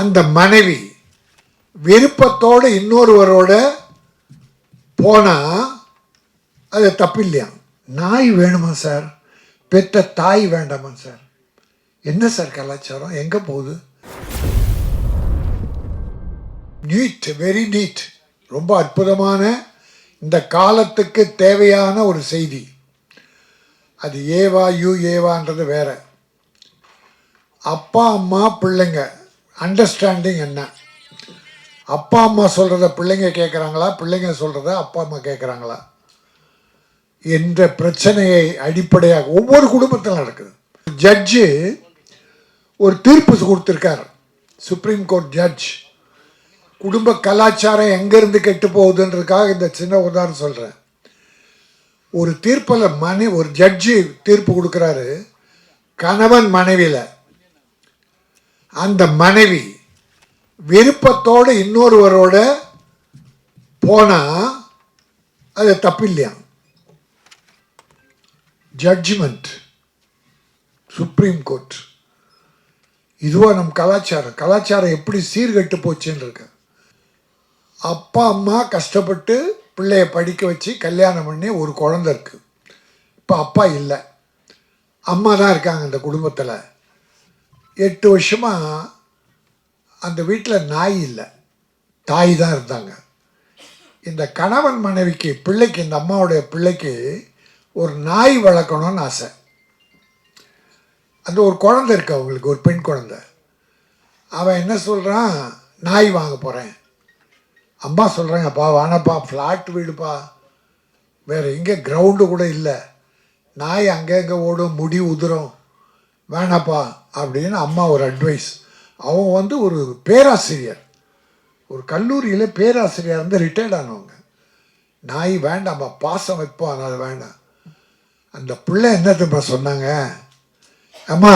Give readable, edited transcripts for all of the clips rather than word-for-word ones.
அந்த மனைவி விருப்பத்தோடு இன்னொருவரோட போனால் அது தப்பு இல்லையா? நாய் வேணுமா சார்? பெற்ற தாய் வேண்டாமா சார்? என்ன சார் கலாச்சாரம்? எங்கே போகுது? Neat, very neat. ரொம்ப அற்புதமான இந்த காலத்துக்கு தேவையான ஒரு செய்தி. அது ஏவா ஏவான்றது வேற. அப்பா அம்மா பிள்ளைங்க அண்டர்ஸ்டாண்டிங் என்ன? அப்பா அம்மா சொல்கிறத பிள்ளைங்க கேட்குறாங்களா, பிள்ளைங்க சொல்கிறத அப்பா அம்மா கேட்குறாங்களா என்ற பிரச்சனையை அடிப்படையாக ஒவ்வொரு குடும்பத்தில் நடக்குது. ஜட்ஜு ஒரு தீர்ப்பு கொடுத்துருக்கார், சுப்ரீம் கோர்ட் ஜட்ஜ். குடும்ப கலாச்சாரம் எங்கேருந்து கெட்டு போகுதுன்றதுக்காக இந்த சின்ன உதாரணம் சொல்கிறேன். ஒரு தீர்ப்பில் ஒரு ஜட்ஜு தீர்ப்பு கொடுக்குறாரு கணவன் மனைவியில். அந்த மனைவி விருப்பத்தோடு இன்னொருவரோட போனால் அது தப்பு இல்லையா? Judgement supreme court. இதுவாக நம் கலாச்சாரம் எப்படி சீர்கெட்டு போச்சுன்னு இருக்கு. அப்பா அம்மா கஷ்டப்பட்டு பிள்ளைய படிக்க வச்சு கல்யாணம் பண்ணி ஒரு குழந்தை இருக்கு. இப்போ அப்பா இல்லை, அம்மா தான் இருக்காங்க அந்த குடும்பத்தில். 8 வருஷமாக அந்த வீட்டில் நாய் இல்லை, தாய் தான் இருந்தாங்க. இந்த கணவன் மனைவிக்கு பிள்ளைக்கு, இந்த அம்மாவுடைய பிள்ளைக்கு ஒரு நாய் வளர்க்கணும்னு ஆசை. அந்த ஒரு குழந்தை இருக்கு அவங்களுக்கு, ஒரு பெண் குழந்தை. அவன் என்ன சொல்கிறான், நாய் வாங்க போகிறேன். அம்மா சொல்கிறாங்கப்பா வேணாப்பா, ஃப்ளாட் வீடுப்பா, வேறு எங்கே கிரவுண்டு கூட இல்லை, நாய் அங்கே ஓடும், முடி உதிரும், வேணாப்பா அப்படின்னு அம்மா ஒரு அட்வைஸ். அவங்க ஒரு பேராசிரியர், ஒரு கல்லூரியில் பேராசிரியர் வந்து ரிட்டையர்ட் ஆனவங்க. நாய் வேண்டாம்ப்பா, பாசம் வைப்போம், அதனால் வேண்டாம். அந்த பிள்ளை என்னத்துப்பா சொன்னாங்க, அம்மா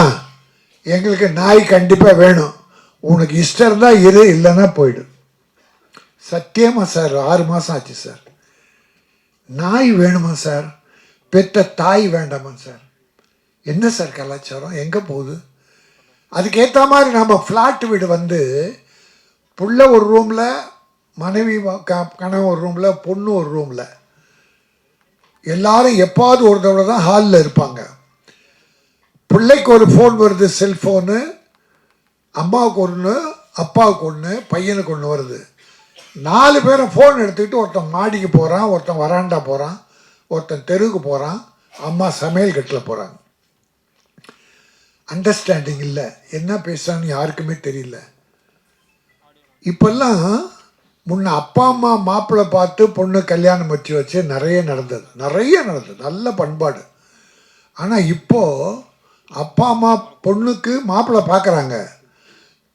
எங்களுக்கு நாய் கண்டிப்பாக வேணும், உனக்கு இஷ்டம் இருந்தால் இரு, இல்லைன்னா போயிடு. சத்தியமாக சார் 6 மாதம் ஆச்சு சார். நாய் வேணுமா சார்? பெற்ற தாய் வேண்டாமா சார்? என்ன சார் கலாச்சாரம்? எங்கே போகுது? அதுக்கேற்ற மாதிரி நம்ம ஃப்ளாட் வீடு புள்ள ஒரு ரூமில், மனைவி கணவன் ஒரு ரூமில், பொண்ணு ஒரு ரூமில், எல்லாரும் எப்பாவது ஒரு தடவை தான் ஹாலில் இருப்பாங்க. பிள்ளைக்கு ஒரு ஃபோன் வருது, செல்ஃபோனு, அம்மாவுக்கு ஒன்று, அப்பாவுக்கு ஒன்று, பையனுக்கு ஒன்று வருது. 4 பேரும் ஃபோன் எடுத்துக்கிட்டு ஒருத்தன் மாடிக்கு போகிறான், ஒருத்தன் வராண்டா போகிறான், ஒருத்தன் தெருவுக்கு போகிறான், அம்மா சமையல் கட்டில் போகிறாங்க. அண்டர்ஸ்டாண்டிங் இல்லை, என்ன பேசுகிறான்னு யாருக்குமே தெரியல. இப்போல்லாம் முன்ன அப்பா அம்மா மாப்பிள்ளை பார்த்து பொண்ணு கல்யாணம் வச்சு நிறைய நடந்தது, நல்ல பண்பாடு. ஆனால் இப்போது அப்பா அம்மா பொண்ணுக்கு மாப்பிள்ளை பார்க்குறாங்க.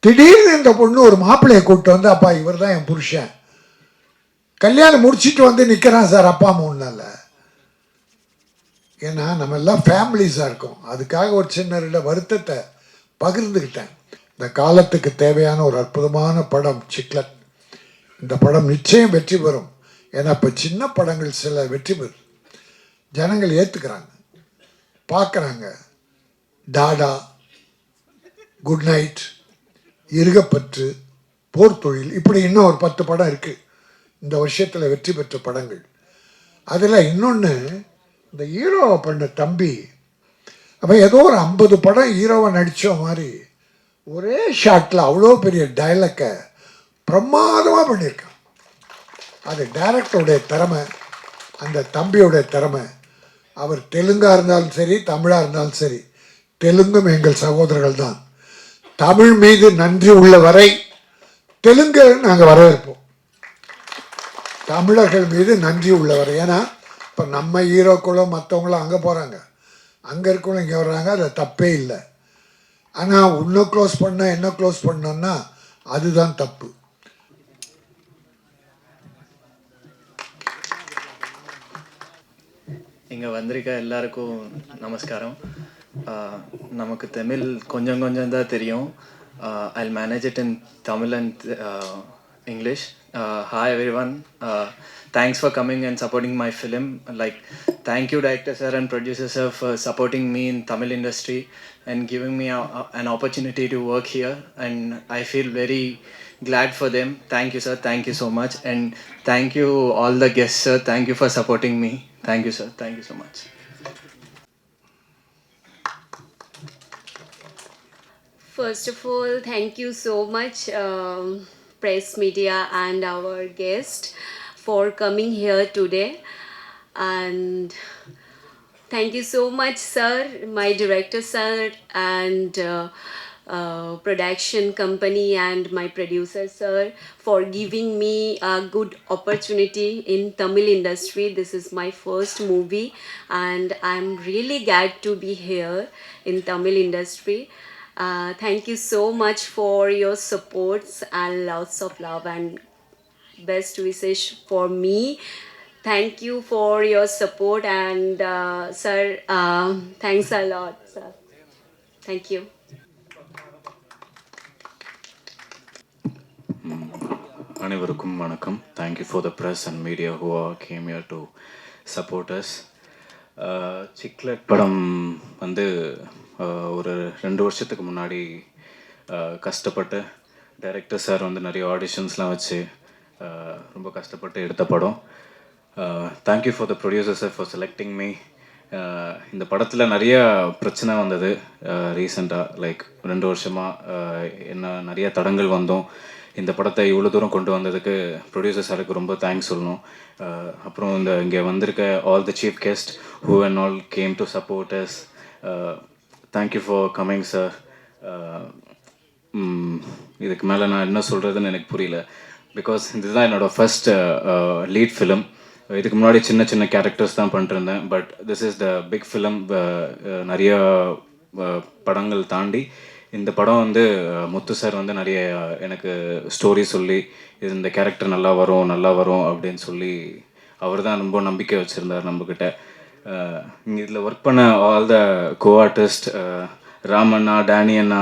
திடீர்னு இந்த பொண்ணு ஒரு மாப்பிள்ளையை கூப்பிட்டு வந்து, அப்பா இவர் தான் என் புருஷன், கல்யாணம் முடிச்சுட்டு நிற்கிறான் சார் அப்பா அம்மா ஒன்றால். ஏன்னா நம்ம எல்லாம் ஃபேமிலிஸாக இருக்கோம். அதுக்காக ஒரு சின்ன 2 வருத்தத்தை பகிர்ந்துக்கிட்டேன். இந்த காலத்துக்கு தேவையான ஒரு அற்புதமான படம் சிக்லட். இந்த படம் நிச்சயம் வெற்றி பெறும். ஏன்னா இப்போ சின்ன படங்கள் சில வெற்றி பெறும், ஜனங்கள் ஏற்றுக்கிறாங்க, பார்க்குறாங்க. டாடா, குட் நைட், இருகப்பற்று, போர் தொழில், இப்படி இன்னும் ஒரு 10 படம் இருக்குது இந்த வருஷத்தில் வெற்றி பெற்ற படங்கள். அதில் இன்னொன்று, இந்த ஹீரோவை பண்ண தம்பி, அப்போ ஏதோ ஒரு 50 படம் ஹீரோவை நடித்த மாதிரி ஒரே ஷாட்டில் அவ்வளோ பெரிய டைலாக்கை பிரமாதமாக பண்ணியிருக்கான். அது டைரக்டருடைய திறமை, அந்த தம்பியோடைய திறமை. அவர் தெலுங்காக இருந்தாலும் சரி, தமிழாக இருந்தாலும் சரி, தெலுங்கும் எங்கள் சகோதரர்கள் தான். தமிழ் மீது நன்றி உள்ள வரை தெலுங்கு நாங்கள் வரவேற்போம். தமிழர்கள் மீது நன்றி உள்ளவரை. ஏன்னா இப்போ நம்ம ஹீரோக்களும் மற்றவங்களும் அங்கே போகிறாங்க, அங்கே இருக்கவங்களும் இங்கே வர்றாங்க, அதில் தப்பே இல்லை. ஆனால் இன்னும் க்ளோஸ் பண்ண என்ன க்ளோஸ் பண்ணோன்னா அதுதான் தப்பு. இங்கே வந்திருக்க எல்லாருக்கும் நமஸ்காரம். நமக்கு தமிழ் கொஞ்சம் கொஞ்சம் தான் தெரியும். I'll manage it in Tamil and English. Hi everyone. Thanks for coming and supporting my film. Thank you director sir and producer sir for supporting me in Tamil industry. and giving me an opportunity to work here. And I feel very glad for them. Thank you, sir. Thank you so much. And thank you, all the guests, sir. Thank you for supporting me. Thank you, sir. Thank you so much. First of all, thank you so much, press media and our guest, for coming here today. And thank you so much, sir, my director, sir, and production company and my producer, sir, for giving me a good opportunity in Tamil industry. This is my first movie, and I'm really glad to be here in Tamil industry. Thank you so much for your supports and lots of love and best wishes for me. Thank you for your support, and sir, thanks a lot, sir. Thank you. அனைவருக்கும் வணக்கம். Thank you for the press and media who came here to support us. Cichlid படம் வந்து ஒரு 2 வருஷத்துக்கு முன்னாடி கஷ்டப்பட்டு director sir வந்து நிறைய ஆடிஷன்ஸ்லாம் வச்சு ரொம்ப கஷ்டப்பட்டு எடுத்த படம். Thank you for the producer sir for selecting me. இந்த படத்தில் நிறைய பிரச்சனை வந்தது ரீசெண்டாக, லைக் 2 வருஷமாக என்ன நிறைய தடங்கள் வந்தோம். இந்த படத்தை இவ்வளோ தூரம் கொண்டு வந்ததுக்கு ப்ரொடியூசர் சாருக்கு ரொம்ப தேங்க்ஸ் சொல்லணும். அப்புறம் இங்கே வந்திருக்க all the chief guest who and all came to support us, thank you for coming sir. இதுக்கு மேலே நான் என்ன சொல்கிறதுன்னு எனக்கு புரியல, பிகாஸ் இதுதான் என்னோடய ஃபஸ்ட் லீட் ஃபிலிம். இதுக்கு முன்னாடி சின்ன சின்ன கேரக்டர்ஸ் தான் பண்ணிட்டுருந்தேன், but this is the big film. நிறைய படங்கள் தாண்டி இந்த படம் வந்து முத்து சார் வந்து நிறைய எனக்கு ஸ்டோரி சொல்லி இந்த கேரக்டர் நல்லா வரும் அப்படின்னு சொல்லி அவர் தான் ரொம்ப நம்பிக்கை வச்சுருந்தார் நம்மக்கிட்ட. இங்கே இதில் ஒர்க் பண்ண all the co artist, Ramanna, Danny அண்ணா,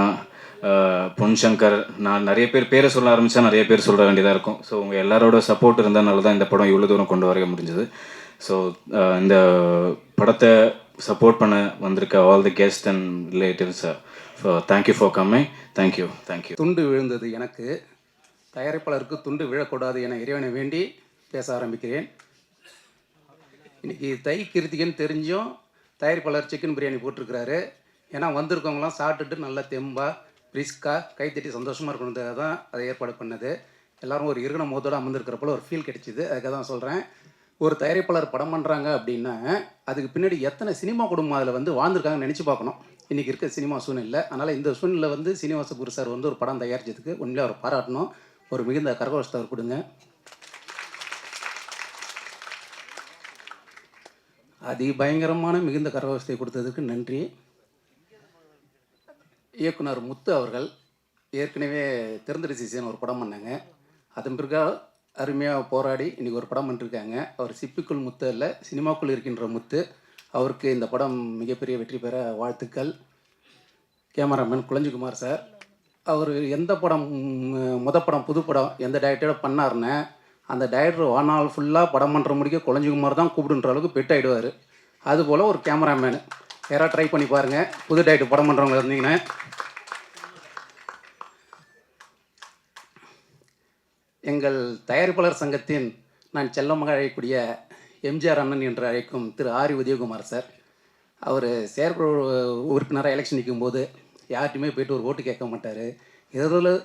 பொன் சங்கர், நான் நிறைய பேரை சொல்ல ஆரம்பித்தா நிறைய பேர் சொல்ல வேண்டியதாக இருக்கும். ஸோ உங்கள் எல்லாரோட சப்போர்ட் இருந்ததுனால தான் இந்த படம் இவ்வளோ தூரம் கொண்டு வர முடிஞ்சது. ஸோ இந்த படத்தை சப்போர்ட் பண்ண வந்திருக்க all the guest and relatives, thank you for coming. Thank you. துண்டு விழுந்தது எனக்கு, தயாரிப்பாளருக்கு துண்டு விழக்கூடாது என இறைவனை வேண்டி பேச ஆரம்பிக்கிறேன். இன்றைக்கி தை கிருத்திகன்னு தெரிஞ்சும் தயாரிப்பாளர் சிக்கன் பிரியாணி போட்டிருக்கிறாரு. ஏன்னா வந்திருக்கவங்களாம் சாப்பிட்டுட்டு நல்லா தெம்பாக ரிஸ்க்காக கைத்தட்டி சந்தோஷமாக இருக்கணுன்றதாக தான் அதை ஏற்பாடு பண்ணது. எல்லோரும் ஒரு இருகண முகத்தோடு அமர்ந்திருக்கிறப்போ ஒரு ஃபீல் கிடைச்சிது. அதுக்காக தான் சொல்கிறேன். ஒரு தயாரிப்பாளர் படம் பண்ணுறாங்க அப்படின்னா அதுக்கு பின்னாடி எத்தனை சினிமா குடும்பம் அதில் வந்து வாழ்ந்துருக்காங்கன்னு நினச்சி பார்க்கணும். இன்றைக்கி இருக்க சினிமா சூழ்நிலை. அதனால் இந்த சூழ்நிலை வந்து சீனிவாசபுரி சார் வந்து ஒரு படம் தயாரித்ததுக்கு உண்மையிலே அவர் பாராட்டணும். ஒரு மிகுந்த கரகோஷத்தை அவர் கொடுங்க. பயங்கரமான மிகுந்த கரகோஷத்தை கொடுத்ததுக்கு நன்றி. இயக்குனர் முத்து அவர்கள் ஏற்கனவே திறந்தடி சீசன் ஒரு படம் பண்ணாங்க. அதன் பிறகு அருமையாக போராடி இன்றைக்கி ஒரு படம் பண்ணிருக்காங்க. அவர் சிப்பிக்குள் முத்து அல்ல, சினிமாக்குள் இருக்கின்ற முத்து. அவருக்கு இந்த படம் மிகப்பெரிய வெற்றி பெற வாழ்த்துக்கள். கேமராமேன் குளஞ்சிக்குமார் சார், அவர் எந்த படம் படம் புது படம் எந்த டைரக்டரோட பண்ணார்னு அந்த டைரக்டர் வாழ்நாள் ஃபுல்லாக படம் பண்ணுற முடிக்க குளஞ்சிக்குமார் தான் கூப்பிடுன்ற அளவுக்கு பெட் ஆகிடுவார். அதுபோல் ஒரு கேமராமேன் யாராவது ட்ரை பண்ணி பாருங்கள், புது டைரக்டர் படம் பண்ணுறவங்க இருந்தீங்கன்னா. எங்கள் தயாரிப்பாளர் சங்கத்தின் நான் செல்லமாக அழைக்கக்கூடிய எம்ஜிஆர் அண்ணன் என்று அழைக்கும் திரு ஆரி உதயகுமார் சார், அவர் செயற்குழு உறுப்பினராக எலெக்ஷன் நிற்கும்போது யார்ட்டையுமே போய்ட்டு ஒரு ஓட்டு கேட்க மாட்டார்.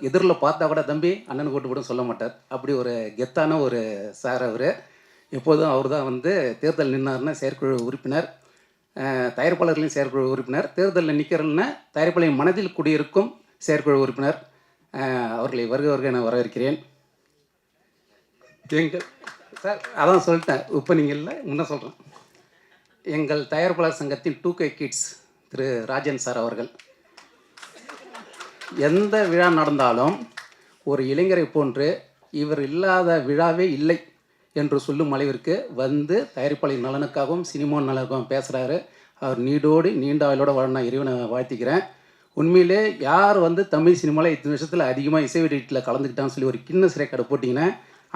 எதிரில் பார்த்தா கூட தம்பி அண்ணனுக்கு ஓட்டு போட்டு சொல்ல மாட்டார். அப்படி ஒரு கெத்தான ஒரு சார் அவர். எப்போதும் அவர் தான் வந்து தேர்தல் நின்னார்னா செயற்குழு உறுப்பினர், தயாரிப்பாளர்களின் செயற்குழு உறுப்பினர், தேர்தலில் நிற்கிறல்னா தயாரிப்பாளரின் மனதில் குடியிருக்கும் செயற்குழு உறுப்பினர். அவர்களை வருக என வரவேற்கிறேன். எங்கள் சார் அதான் சொல்லிட்டேன், இப்போ நீங்கள் இல்லை முன்ன சொல்கிறேன். எங்கள் தயாரிப்பாளர் சங்கத்தின் 2K கிட்ஸ் திரு ராஜன் சார் அவர்கள், எந்த விழா நடந்தாலும் ஒரு இளைஞரை போன்று இவர் இல்லாத விழாவே இல்லை என்று சொல்லும் அளவிற்கு வந்து தயாரிப்பாளர் நலனுக்காகவும் சினிமா நலனுக்காகவும் பேசுகிறாரு. அவர் நீடோடு நீண்ட ஆயுளோட வாழ நான் இறைவனை வாழ்த்திக்கிறேன். உண்மையிலே யார் வந்து தமிழ் சினிமாவில் இத்தனை வருஷத்தில் அதிகமாக இசை வெளியீட்டில் கலந்துக்கிட்டான்னு சொல்லி ஒரு கின்னஸ் ரெக்கார்டு போட்டிங்கன்னா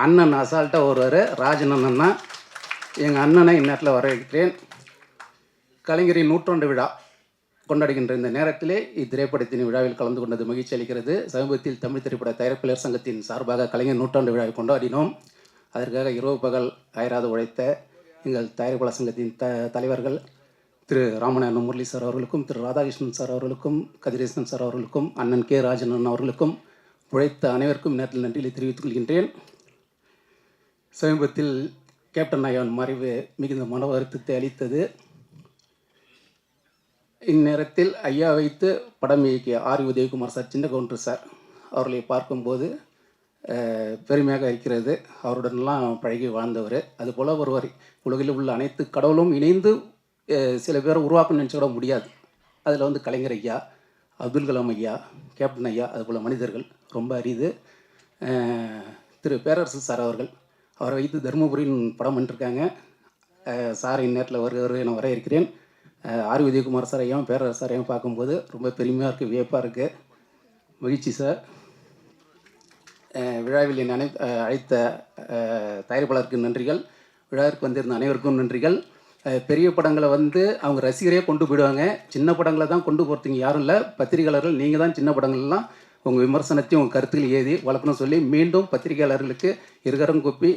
அண்ணன் அசால்ட்டாக வருவார். ராஜன் அண்ணன் தான் எங்கள் அண்ணனை இந்நேரத்தில் வரவேற்கிறேன். கலைஞரின் 100ஆண்டு விழா கொண்டாடுகின்ற இந்த நேரத்திலே இத்திரைப்படத்தின் விழாவில் கலந்து கொண்டது மகிழ்ச்சி அளிக்கிறது. சமீபத்தில் தமிழ் திரைப்பட தயாரிப்பாளர் சங்கத்தின் சார்பாக கலைஞர் நூற்றாண்டு விழாவை கொண்டாடினோம். அதற்காக இரவு பகல் அயராது உழைத்த எங்கள் தயாரிப்பாளர் சங்கத்தின் தலைவர்கள் திரு ராமநாதன் முரளி சார் அவர்களுக்கும், திரு ராதாகிருஷ்ணன் சார் அவர்களுக்கும், கதிரேசன் சார் அவர்களுக்கும், அண்ணன் கே ராஜன் அவர்களுக்கும் உழைத்த அனைவருக்கும் நேரத்தில் நன்றியை தெரிவித்துக் கொள்கின்றேன். சமீபத்தில் கேப்டன் ஐயாவின் மறைவு மிகுந்த மன வருத்தத்தை அளித்தது. இந்நேரத்தில் ஐயா வைத்து படம் இயக்கிய ஆர் உதயகுமார் சார், சின்ன கவுண்டர் சார் அவர்களை பார்க்கும்போது பெருமையாக இருக்கிறது. அவருடனெல்லாம் பழகி வாழ்ந்தவர். அதுபோல் ஒருவர் உலகில் உள்ள அனைத்து கடவுளும் இணைந்து சில பேரை உருவாக்கணும்னு நினச்ச கூட முடியாது. அதில் வந்து கலைஞர் ஐயா, அப்துல் கலாம் ஐயா, கேப்டன் ஐயா, அதுபோல் மனிதர்கள் ரொம்ப அரிது. திரு பேரரசு சார் அவரை வைத்து தருமபுரியின் படம் பண்ணிருக்காங்க. சார் இந்நேரத்தில் வருகிறவர் என வர இருக்கிறேன். ஆர் உதயகுமார் சார் ஐயாவும் பேரரசு சாரையும் பார்க்கும்போது ரொம்ப பெருமையாக இருக்குது, வியப்பாக இருக்குது. மகிழ்ச்சி சார். விழாவில் என்னை அழைத்த தயாரிப்பாளருக்கு நன்றிகள். விழாவிற்கு வந்திருந்த அனைவருக்கும் நன்றிகள். பெரிய படங்களை வந்து அவங்க ரசிகரே கொண்டு போயிடுவாங்க. சின்ன படங்களை தான் கொண்டு போகிறதுக்கு யாரும் இல்லை. பத்திரிகையாளர்கள் நீங்கள் தான் சின்ன படங்கள்லாம் உங்கள் விமர்சனத்தையும் உங்கள் கருத்துக்கள் ஏதி வளர்க்கணும்னு சொல்லி மீண்டும் பத்திரிகையாளர்களுக்கு இருகரம் கூப்பி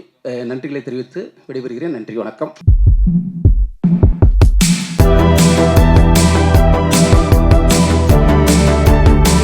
நன்றிகளை தெரிவித்து விடைபெறுகிறேன். நன்றி, வணக்கம்.